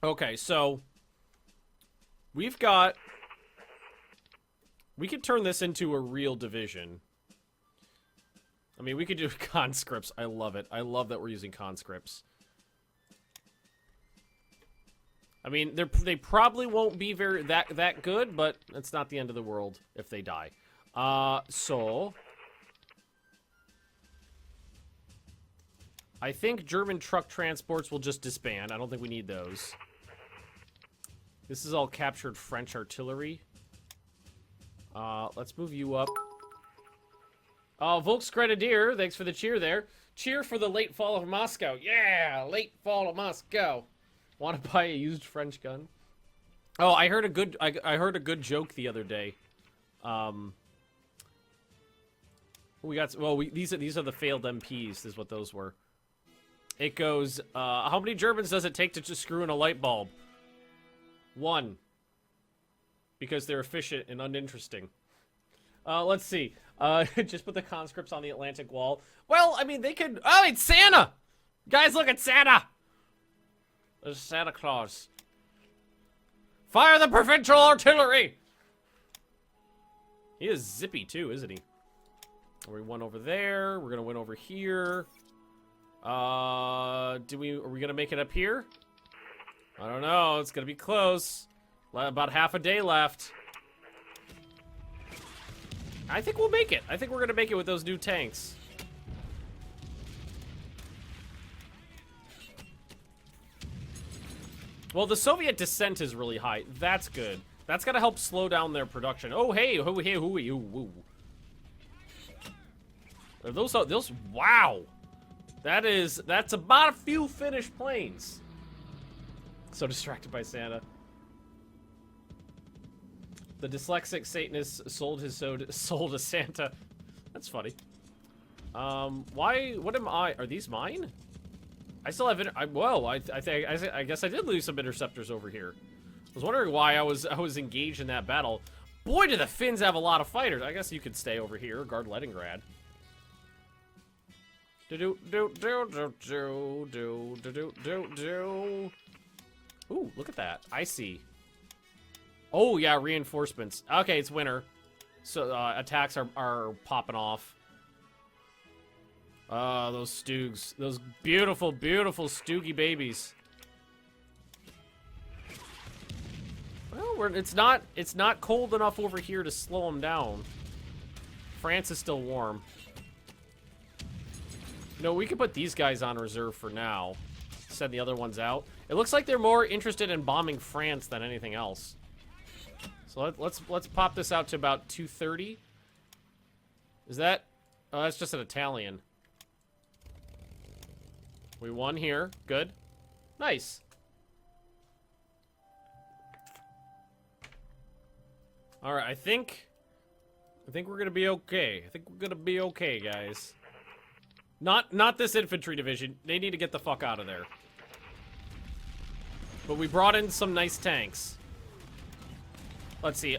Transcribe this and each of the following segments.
Okay, so we've got... We could turn this into a real division. I mean, we could do conscripts. I love it. I love that we're using conscripts. I mean, they probably won't be that good, but it's not the end of the world if they die. So I think German truck transports will just disband. I don't think we need those. This is all captured French artillery. Let's move you up. Volksgrenadier, thanks for the cheer there. Cheer for the late fall of Moscow. Yeah, late fall of Moscow. Want to buy a used French gun? Oh, I heard a good I heard a good joke the other day. We got these are the failed MPs. Is what those were. It goes. How many Germans does it take to just screw in a light bulb? 1. Because they're efficient and uninteresting. Let's see. Just put the conscripts on the Atlantic Wall. Well, I mean, they could... Oh, it's Santa! Guys, look at Santa! There's Santa Claus. Fire the provincial artillery! He is zippy, too, isn't he? We won over there. We're gonna win over here. Are we gonna make it up here? I don't know. It's gonna be close. About half a day left. I think we'll make it. I think we're gonna make it with those new tanks. Well, the Soviet descent is really high. That's good. That's gonna help slow down their production. Oh, hey, woo. Are those, wow. That's about a few finished planes. So distracted by Santa. The dyslexic Satanist sold to Santa. That's funny. What am I? Are these mine? I still have I guess I did lose some interceptors over here. I was wondering why I was engaged in that battle. Boy, do the Finns have a lot of fighters. I guess you could stay over here, guard Leningrad. Ooh, look at that. I see. Oh, yeah, reinforcements. Okay, it's winter. So, attacks are popping off. Those Stoogs. Those beautiful, beautiful Stoogie babies. Well, it's not cold enough over here to slow them down. France is still warm. No, we could put these guys on reserve for now. Send the other ones out. It looks like they're more interested in bombing France than anything else. So let's pop this out to about 230. Is that? Oh, that's just an Italian. We won here. Good. Nice. All right, I think we're gonna be okay. I think we're gonna be okay, guys. Not this infantry division. They need to get the fuck out of there. But we brought in some nice tanks. Let's see.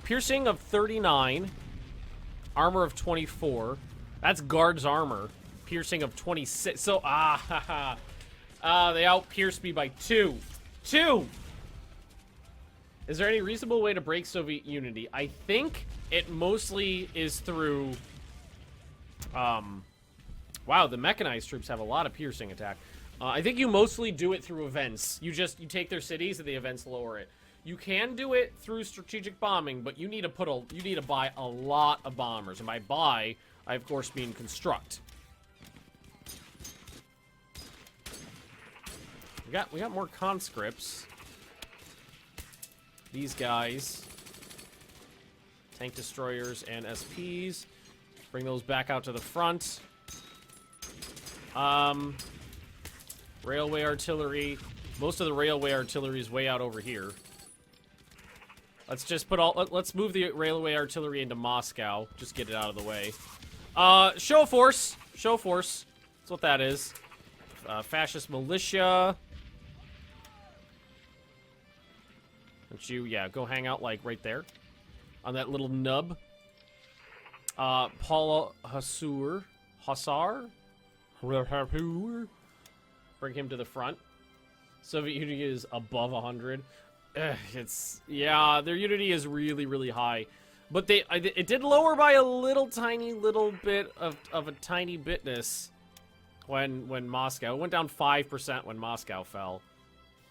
Piercing of 39. Armor of 24. That's guard's armor. Piercing of 26. So, they out-pierced me by 2. 2! Is there any reasonable way to break Soviet unity? I think it mostly is through... Wow, the mechanized troops have a lot of piercing attack. I think you mostly do it through events. You take their cities and the events lower it. You can do it through strategic bombing, but you need to buy a lot of bombers. And by buy, I of course mean construct. We got more conscripts. These guys. Tank destroyers and SPs. Bring those back out to the front. Railway artillery. Most of the railway artillery is way out over here. Let's just let's move the railway artillery into Moscow. Just get it out of the way. Show of force. Show of force. That's what that is. Fascist militia. Don't you, yeah, go hang out, like, right there. On that little nub. Paula Hussar? Bring him to the front. Soviet Unity is above 100. It's, yeah, their unity is really, really high. But it did lower by a tiny little bit of a tiny bitness when Moscow. It went down 5% when Moscow fell.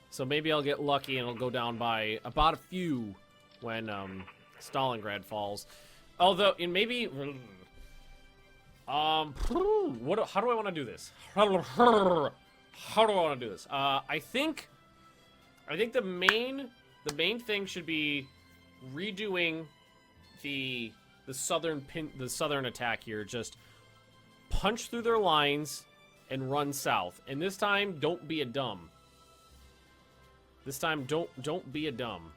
So maybe I'll get lucky and it'll go down by about a few when Stalingrad falls. Although, and maybe... how do I want to do this? How do I want to do this? I think the main thing should be redoing the southern attack here. Just punch through their lines and run south. And this time, don't be a dumb. This time, don't be a dumb.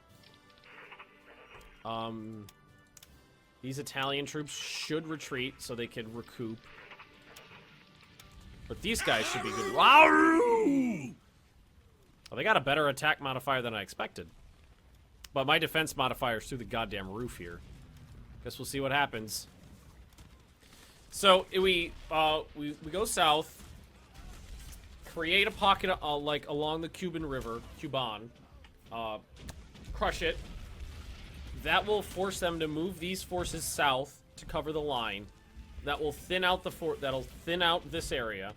These Italian troops should retreat so they can recoup. But these guys should be good. Well, they got a better attack modifier than I expected. But my defense modifier's through the goddamn roof here. Guess we'll see what happens. So we go south, create a pocket like along the Cuban River, crush it. That will force them to move these forces south to cover the line. That will thin out that'll thin out this area.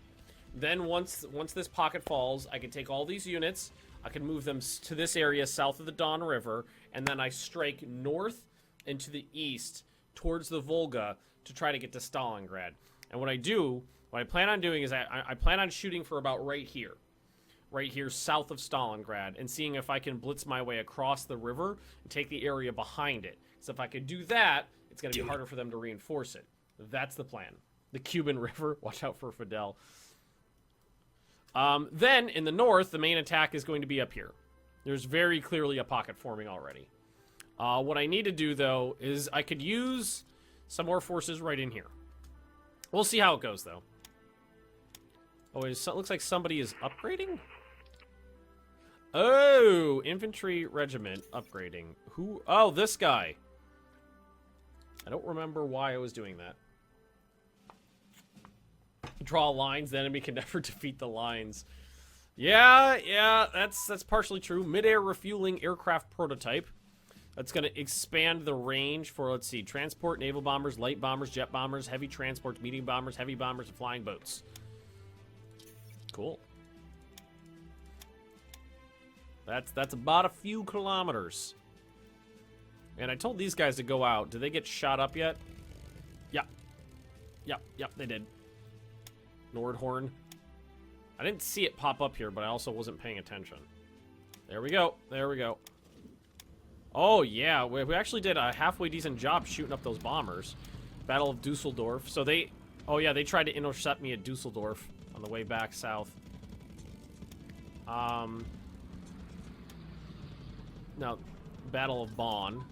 Then once this pocket falls, I can take all these units, I can move them to this area south of the Don River, and then I strike north and to the east towards the Volga to try to get to Stalingrad. And what I plan on doing is I plan on shooting for about right here south of Stalingrad, and seeing if I can blitz my way across the river and take the area behind it. So if I could do that, it's going to be harder for them to reinforce it. That's the plan. The Cuban River, watch out for Fidel. Then, in the north, the main attack is going to be up here. There's very clearly a pocket forming already. What I need to do, though, is I could use some more forces right in here. We'll see how it goes, though. Oh, it looks like somebody is upgrading? Oh, infantry regiment upgrading. Who? Oh, this guy. I don't remember why I was doing that. Draw lines, the enemy can never defeat the lines. Yeah, that's partially true. Mid-air refueling aircraft prototype. That's going to expand the range for, let's see, transport, naval bombers, light bombers, jet bombers, heavy transport, medium bombers, heavy bombers, and flying boats. Cool. That's about a few kilometers. And I told these guys to go out. Did they get shot up yet? Yep, they did. Nordhorn. I didn't see it pop up here, but I also wasn't paying attention. There we go. Oh, yeah. We actually did a halfway decent job shooting up those bombers. Battle of Dusseldorf. So oh, yeah, they tried to intercept me at Dusseldorf on the way back south. Now, Battle of Bonn.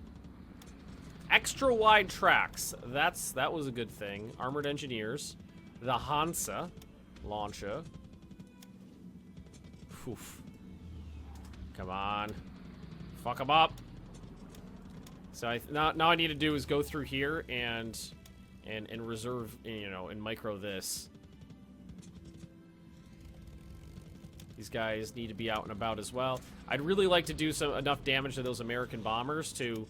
Extra wide tracks. That was a good thing. Armored engineers. The Hansa launcher. Oof. Come on. Fuck them up. So now I need to do is go through here and reserve, and micro this. These guys need to be out and about as well. I'd really like to do enough damage to those American bombers to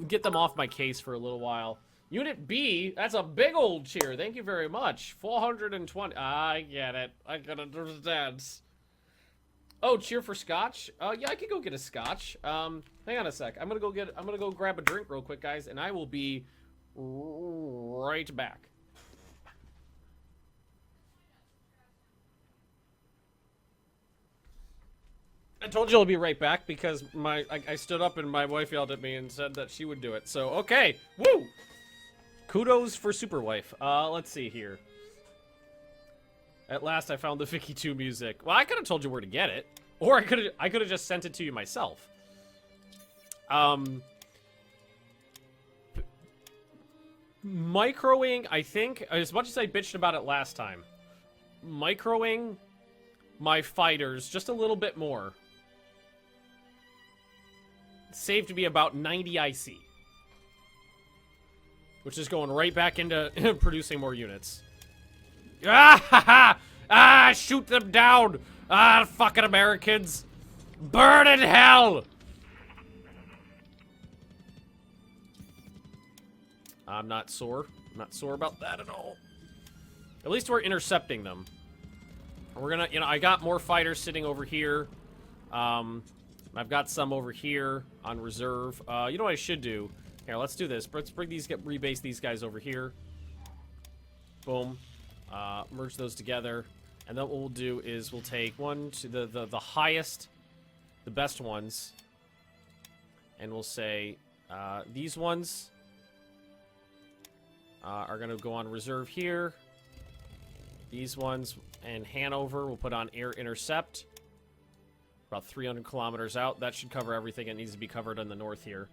get them off my case for a little while. Unit B, that's a big old cheer. Thank you very much. 420. I get it. I can understand. Oh, cheer for scotch? Yeah, I could go get a scotch. Hang on a sec. I'm gonna go grab a drink real quick, guys, and I will be right back. I told you I'll be right back because I stood up and my wife yelled at me and said that she would do it. So, okay. Woo! Kudos for Superwife. Let's see here. At last I found the Vicky 2 music. Well, I could have told you where to get it. Or I could have just sent it to you myself. Microing, I think, as much as I bitched about it last time, microing my fighters just a little bit more saved me about 90 IC. Which is going right back into producing more units. Ah, ha, ha! Ah, Ah, shoot them down! Ah, fucking Americans! Burn in hell! I'm not sore. I'm not sore about that at all. At least we're intercepting them. We're gonna, you know, I got more fighters sitting over here. I've got some over here on reserve. You know what I should do? Here, let's do this. Let's bring these, rebase these guys over here. Boom. Merge those together. And then what we'll do is we'll take one to the highest, the best ones. And we'll say, these ones are gonna go on reserve here. These ones and Hanover we'll put on air intercept. About 300 kilometers out. That should cover everything that needs to be covered in the north here.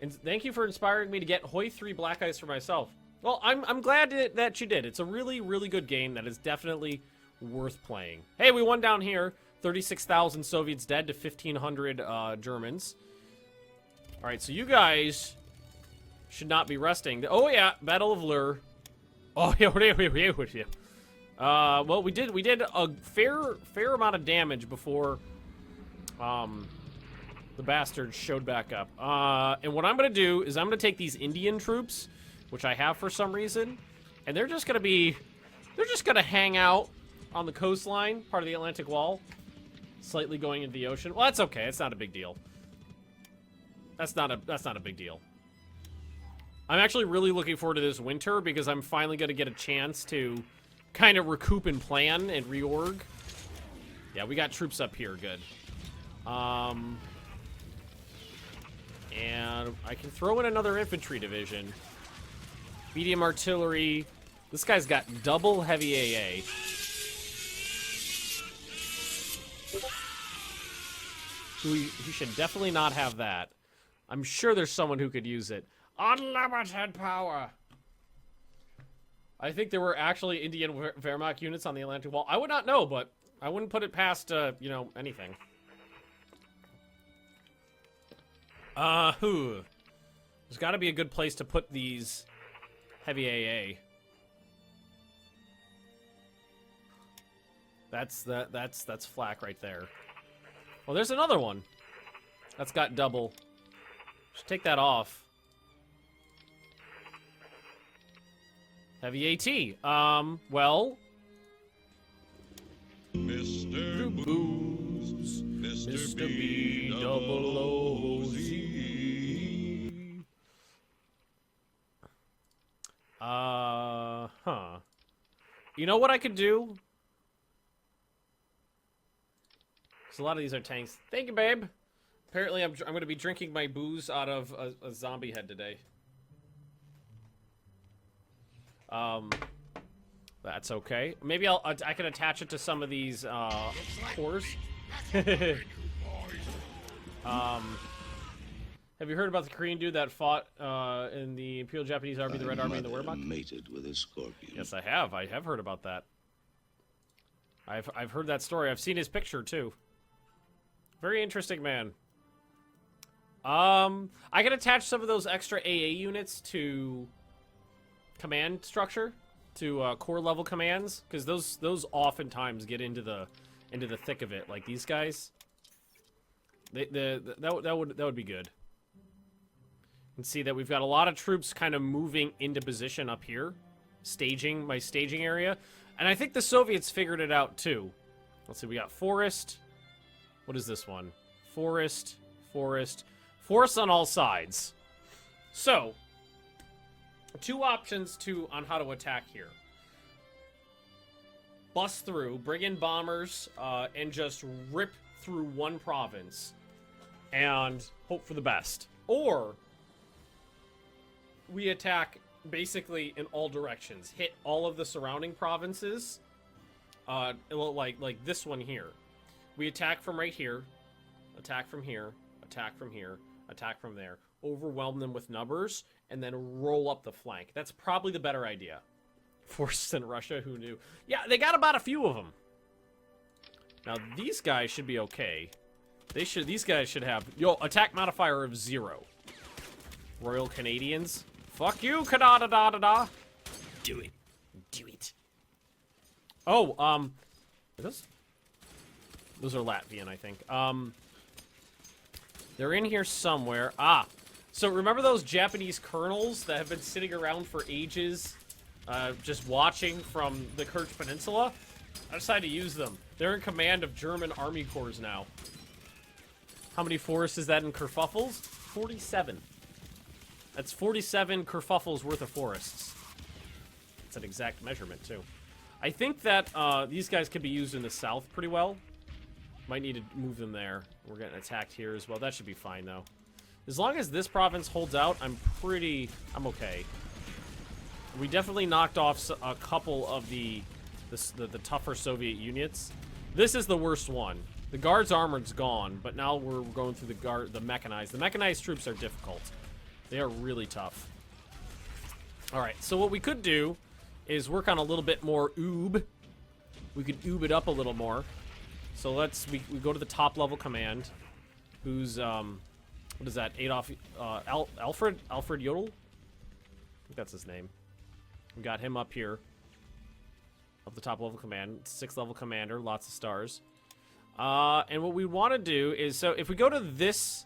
And thank you for inspiring me to get Hoi 3 Black Ice for myself. Well, I'm glad that you did. It's a really, really good game that is definitely worth playing. Hey, we won down here. 36,000 Soviets dead to 1,500 Germans. All right, so you guys should not be resting. Oh yeah, Battle of Lure. Oh yeah. Well, we did a fair amount of damage before the bastards showed back up. And what I'm gonna do is I'm gonna take these Indian troops, which I have for some reason, and they're just gonna hang out on the coastline, part of the Atlantic Wall, slightly going into the ocean. Well, that's okay. It's not a big deal. That's not a big deal. I'm actually really looking forward to this winter because I'm finally gonna get a chance to kind of recoup and plan and reorg. Yeah, we got troops up here. Good. And I can throw in another infantry division. Medium artillery. This guy's got double heavy AA. He should definitely not have that. I'm sure there's someone who could use it. Unlimited power. I think there were actually Indian Wehrmacht units on the Atlantic Wall. I would not know, but I wouldn't put it past, you know, anything. There's got to be a good place to put these heavy AA. That's flak right there. Well, there's another one. That's got double. Should take that off. Heavy AT. Well. Mr. Booze. Mr. B-double-O-Z. Huh. You know what I could do? So a lot of these are tanks. Thank you, babe. Apparently, I'm going to be drinking my booze out of a zombie head today. That's okay. Maybe I can attach it to some of these cores. Have you heard about the Korean dude that fought in the Imperial Japanese Army, the Red Army, and the Wehrmacht? Mated with a scorpion. Yes, I have. I have heard about that. I've heard that story. I've seen his picture too. Very interesting man. I can attach some of those extra AA units to command structure, to core level commands, because those oftentimes get into the thick of it. Like these guys, that would be good. And see that we've got a lot of troops kind of moving into position up here, staging my staging area, and I think the Soviets figured it out too. Let's see, we got forest. What is this one? Forest, forest, forest on all sides. So, two options on how to attack here. Bust through, bring in bombers, and just rip through one province and hope for the best. Or we attack basically in all directions, hit all of the surrounding provinces, like this one here. We attack from right here, attack from here, attack from here, attack from there, overwhelm them with numbers, and then roll up the flank. That's probably the better idea. Forces in Russia, who knew? Yeah, they got about a few of them. Now, these guys should be okay. These guys should have, attack modifier of 0. Royal Canadians. Fuck you, da-da-da-da-da. Do it. Do it. Oh, Those are Latvian, I think. They're in here somewhere. Ah, so remember those Japanese colonels that have been sitting around for ages, just watching from the Kerch Peninsula? I decided to use them. They're in command of German army corps now. How many forests is that in kerfuffles? 47. That's 47 kerfuffles worth of forests. That's an exact measurement, too. I think that these guys could be used in the south pretty well. Might need to move them there. We're getting attacked here as well. That should be fine, though. As long as this province holds out, I'm okay. We definitely knocked off a couple of the tougher Soviet units. This is the worst one. The Guards armored's gone, but now we're going through the mechanized. The mechanized troops are difficult. They are really tough. Alright, so what we could do is work on a little bit more oob. We could oob it up a little more. So we go to the top level command, who's what is that? Adolf Alfred Jodl? I think that's his name. We got him up here. Of the top level command, 6th level commander, lots of stars. And what we want to do is, so if we go to this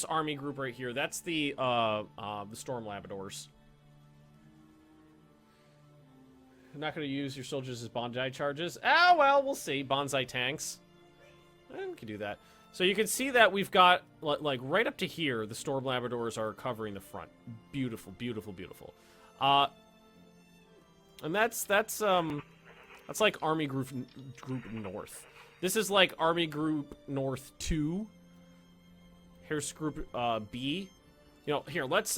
army group right here, that's the Storm Labradors. I'm not going to use your soldiers as bonsai charges. Oh, well, we'll see. Bonsai tanks. We can do that. So you can see that we've got, like, right up to here, the Storm Labradors are covering the front. Beautiful, beautiful, beautiful. And that's like Army Group North. This is like Army Group North 2. Here's Group B. You know, here, let's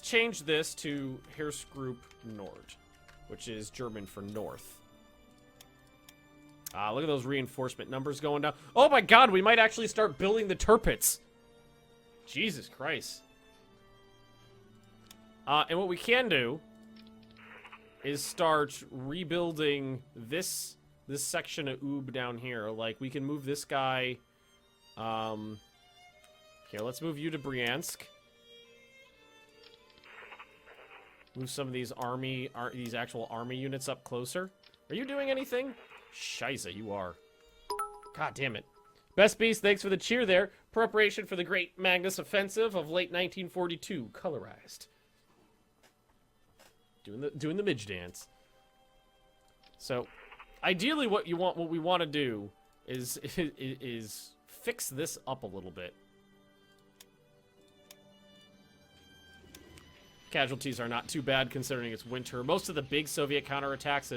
change this to Here's Group Nord, which is German for North. Look at those reinforcement numbers going down. Oh my god, we might actually start building the Tirpitz. Jesus Christ. And what we can do is start rebuilding this section of Oob down here. Like, we can move this guy. Here, let's move you to Bryansk. Move some of these these actual army units up closer. Are you doing anything? Scheisse, you are. God damn it. Best Beast, thanks for the cheer there. Preparation for the great Magnus offensive of late 1942, colorized. Doing the midge dance. So, ideally, what we want to do is fix this up a little bit. Casualties are not too bad considering it's winter. Most of the big Soviet counterattacks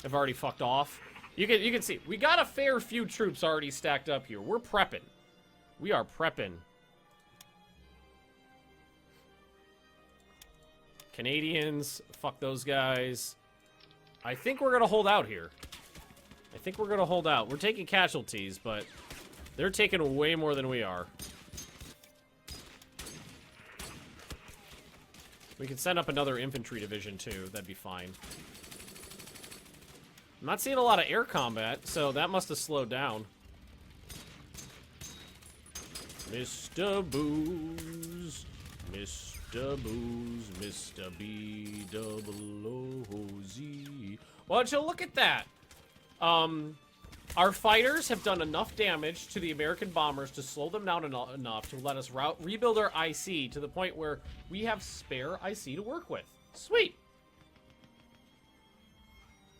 have already fucked off. You can see we got a fair few troops already stacked up here. We're prepping. We are prepping. Canadians, fuck those guys. I think we're gonna hold out here. I think we're gonna hold out. We're taking casualties, but they're taking way more than we are. We can send up another infantry division too. That'd be fine. I'm not seeing a lot of air combat, so that must have slowed down. Mr. Booze, Mr. Booze, Mr. B-double-O-Z. Why don't you look at that? Our fighters have done enough damage to the American bombers to slow them down enough to let us rebuild our IC to the point where we have spare IC to work with. Sweet.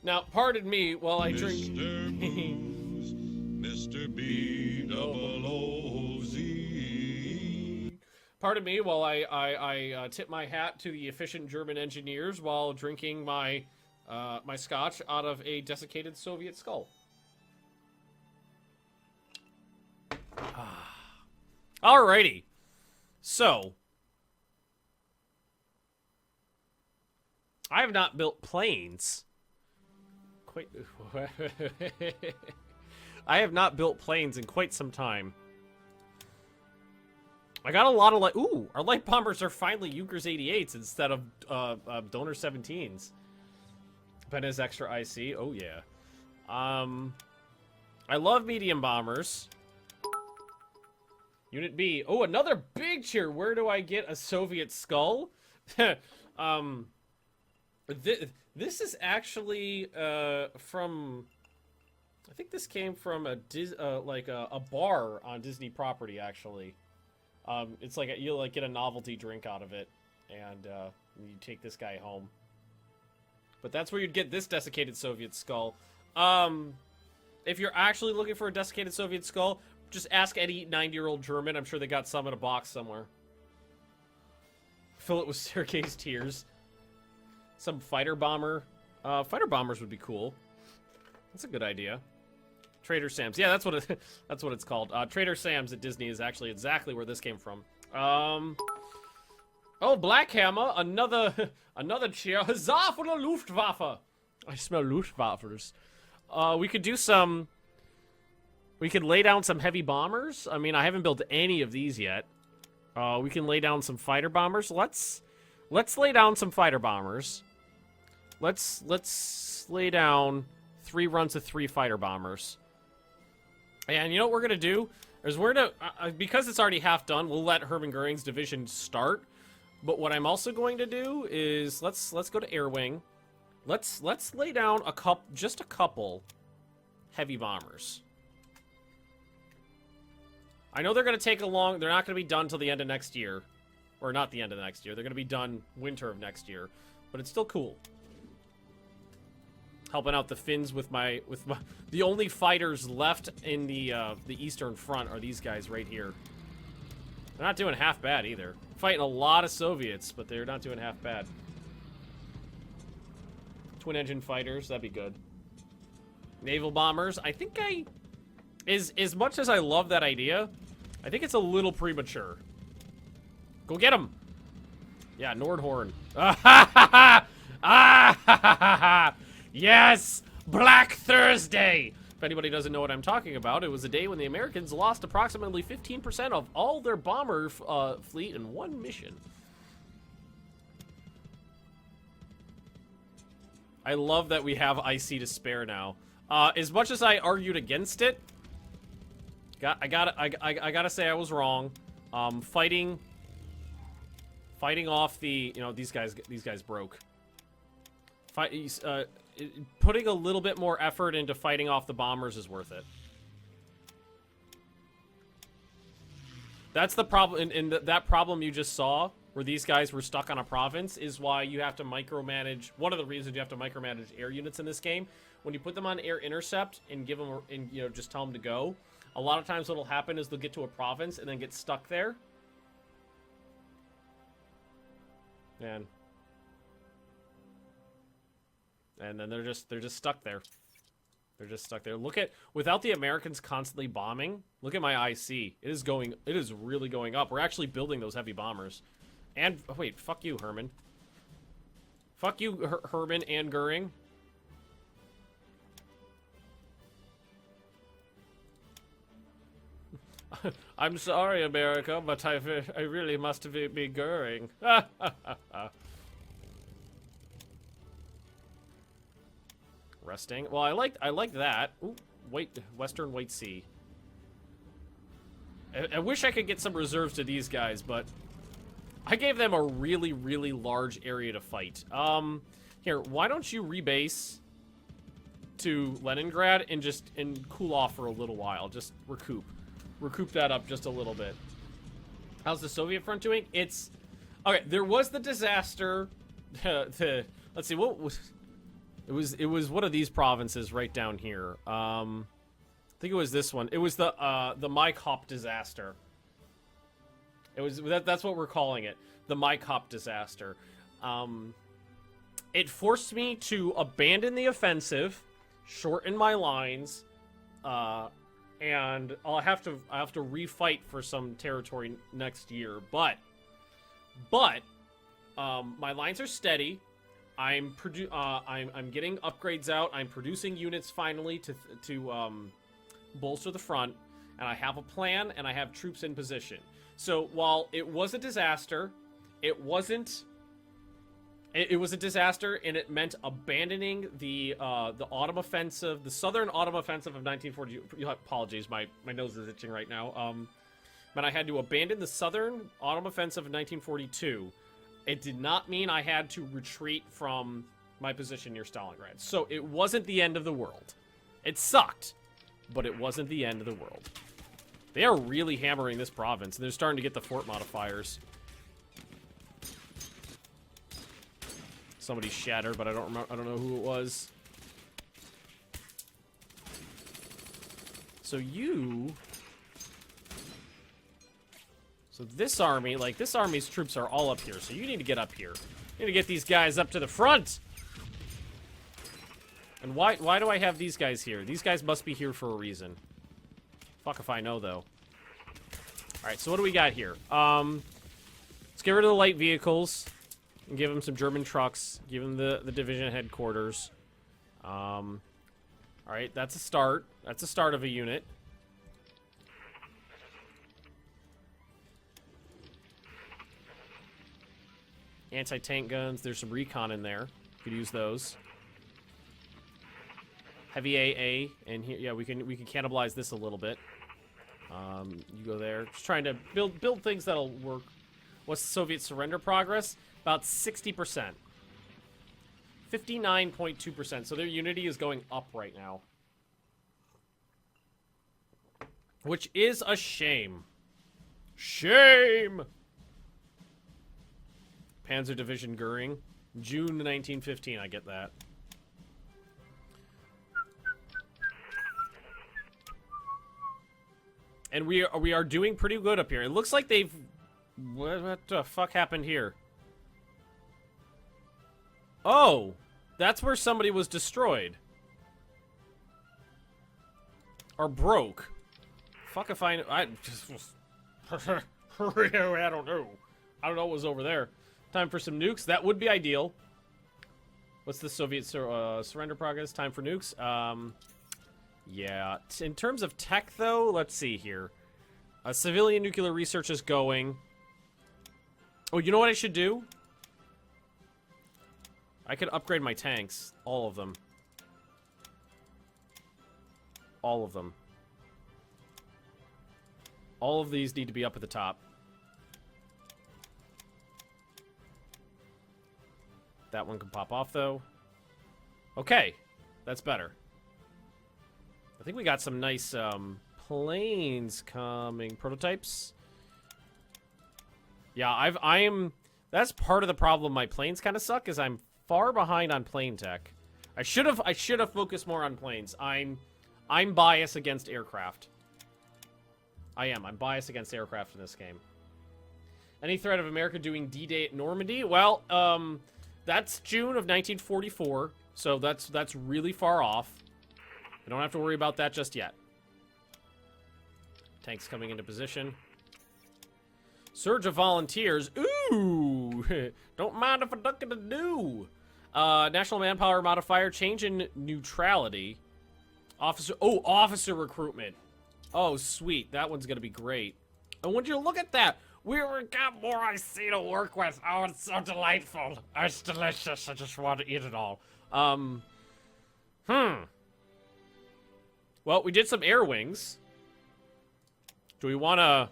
Now, pardon me while I drink. Mr. Booze, Mr. B-double-O-Z. Pardon me while I tip my hat to the efficient German engineers while drinking my my scotch out of a desiccated Soviet skull. Alrighty. So, I have not built planes. I have not built planes in quite some time. I got a lot of ooh, our light bombers are finally Junkers 88s instead of Donor 17s. Ben has extra IC. Oh yeah. I love medium bombers. Unit B. Oh, another big cheer. Where do I get a Soviet skull? This is actually from I think this came from a a bar on Disney property, actually. It's like you'll like get a novelty drink out of it, and you take this guy home. But that's where you'd get this desiccated Soviet skull. If you're actually looking for a desiccated Soviet skull, just ask any 90-year-old German. I'm sure they got some in a box somewhere. Fill it with Sergei's tears. Some fighter bomber. Fighter bombers would be cool. That's a good idea. Trader Sam's. Yeah, that's what it's called. Trader Sam's at Disney is actually exactly where this came from. Oh, Black Hammer, another cheer. Huzzah for the Luftwaffe! I smell Luftwaffers. We could do some. We could lay down some heavy bombers. I mean, I haven't built any of these yet. We can lay down some fighter bombers. Let's lay down some fighter bombers. Let's lay down 3 runs of 3 fighter bombers. And you know what we're gonna do is we're gonna because it's already half done. We'll let Hermann Goering's division start. But what I'm also going to do is let's go to Air Wing. Let's lay down just a couple heavy bombers. I know they're going to take a long... They're not going to be done till the end of next year. Or not the end of the next year. They're going to be done winter of next year. But it's still cool. Helping out the Finns with my... The only fighters left in the Eastern Front are these guys right here. They're not doing half bad either. Fighting a lot of Soviets, but they're not doing half bad. Twin engine fighters, that'd be good. Naval bombers, I think as much as I love that idea, I think it's a little premature. Go get him! Yeah, Nordhorn. Yes! Black Thursday! If anybody doesn't know what I'm talking about, it was a day when the Americans lost approximately 15% of all their bomber fleet in one mission. I love that we have IC to spare now. As much as I argued against it, I gotta say I was wrong. Fighting off the, these guys broke. Putting a little bit more effort into fighting off the bombers is worth it. That's the problem, and that problem you just saw, where these guys were stuck on a province, is why you have to micromanage. One of the reasons you have to micromanage air units in this game, when you put them on air intercept and give them, just tell them to go. A lot of times, what'll happen is they'll get to a province and then get stuck there. And then they're just stuck there. They're just stuck there. Without the Americans constantly bombing, look at my IC. It is really going up. We're actually building those heavy bombers. And, oh wait, fuck you, Herman. Fuck you, Herman and Goering. I'm sorry, America, but I really must be Goering. Resting. Well, I like that. Ooh, Western White Sea. I wish I could get some reserves to these guys, but I gave them a really, really large area to fight. Here, why don't you rebase to Leningrad and cool off for a little while? Just recoup that up just a little bit. How's the Soviet front doing? It's okay. There was the disaster. Let's see what was. It was one of these provinces right down here. I think it was this one. It was the Maikop disaster. That's what we're calling it. The Maikop disaster. It forced me to abandon the offensive, shorten my lines, and I'll have to refight for some territory next year. But my lines are steady. I'm getting upgrades out. I'm producing units finally to bolster the front, and I have a plan and I have troops in position. So while it was a disaster, it wasn't. It was a disaster, and it meant abandoning the autumn offensive, the southern autumn offensive of 1940. Apologies, my nose is itching right now. But I had to abandon the southern autumn offensive of 1942. It did not mean I had to retreat from my position near Stalingrad. So it wasn't the end of the world. It sucked, but it wasn't the end of the world. They are really hammering this province, and they're starting to get the fort modifiers. Somebody shattered, but I don't remember. I don't know who it was. So this army, like, this army's troops are all up here, so you need to get up here. You need to get these guys up to the front! And why do I have these guys here? These guys must be here for a reason. Fuck if I know, though. Alright, so what do we got here? Let's get rid of the light vehicles. And give them some German trucks. Give them the division headquarters. Alright, that's a start. That's a start of a unit. Anti-tank guns. There's some recon in there. Could use those. Heavy AA. And here, yeah, we can cannibalize this a little bit. You go there. Just trying to build things that'll work. What's the Soviet surrender progress? About 60%. 59.2%. So their unity is going up right now. Which is a shame. Shame! Panzer Division Goering. June 1915, I get that. And we are doing pretty good up here. It looks like they've... What the fuck happened here? Oh! That's where somebody was destroyed. Or broke. Fuck if I just... I don't know. I don't know what was over there. Time for some nukes. That would be ideal. What's the Soviet surrender progress? Time for nukes? Yeah. In terms of tech, though, let's see here. Civilian nuclear research is going. Oh, you know what I should do? I could upgrade my tanks. All of them. All of them. All of these need to be up at the top. That one can pop off, though. Okay. That's better. I think we got some nice planes coming. Prototypes. Yeah, that's part of the problem. My planes kind of suck, is I'm far behind on plane tech. I should have focused more on planes. I'm biased against aircraft. I'm biased against aircraft in this game. Any threat of America doing D-Day at Normandy? Well, that's June of 1944, so that's really far off. I don't have to worry about that just yet. Tanks coming into position. Surge of volunteers. Ooh! Don't mind if I duck in the do. National manpower modifier. Change in neutrality. Officer recruitment. Oh, sweet. That one's gonna be great. And would you look at that? We got more I see to work with. Oh, it's so delightful. It's delicious. I just want to eat it all. Well, we did some air wings. Do we want to...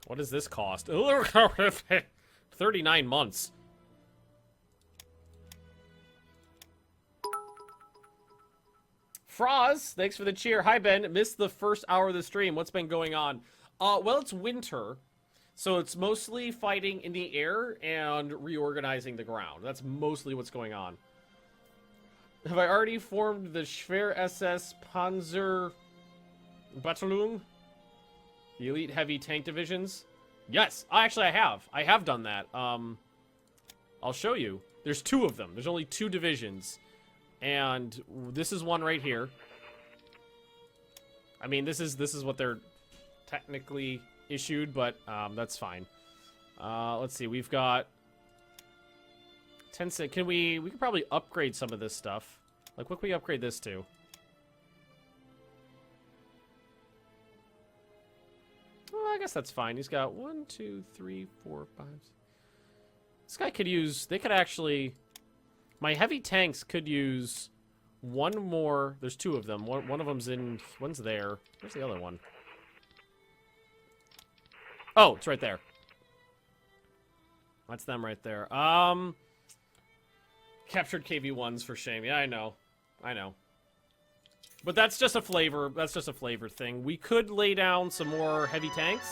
What does this cost? 39 months. Froz, thanks for the cheer. Hi, Ben. Missed the first hour of the stream. What's been going on? Well, it's winter. So it's mostly fighting in the air and reorganizing the ground. That's mostly what's going on. Have I already formed the Schwer SS Panzer Bataillon? The elite heavy tank divisions? Yes, actually I have. I have done that. I'll show you. There's two of them. There's only two divisions. And this is one right here. I mean, this is what they're technically issued, but that's fine. Let's see. We've got 10 cent. We could probably upgrade some of this stuff. Like, what can we upgrade this to? Well, I guess that's fine. He's got 1, 2, 3, 4, 5. This guy could use... They could actually... My heavy tanks could use one more... There's two of them. One of them's in... One's there. Where's the other one? Oh, it's right there. That's them right there. Captured KV-1s for shame. Yeah, I know. I know. But that's just a flavor. That's just a flavor thing. We could lay down some more heavy tanks.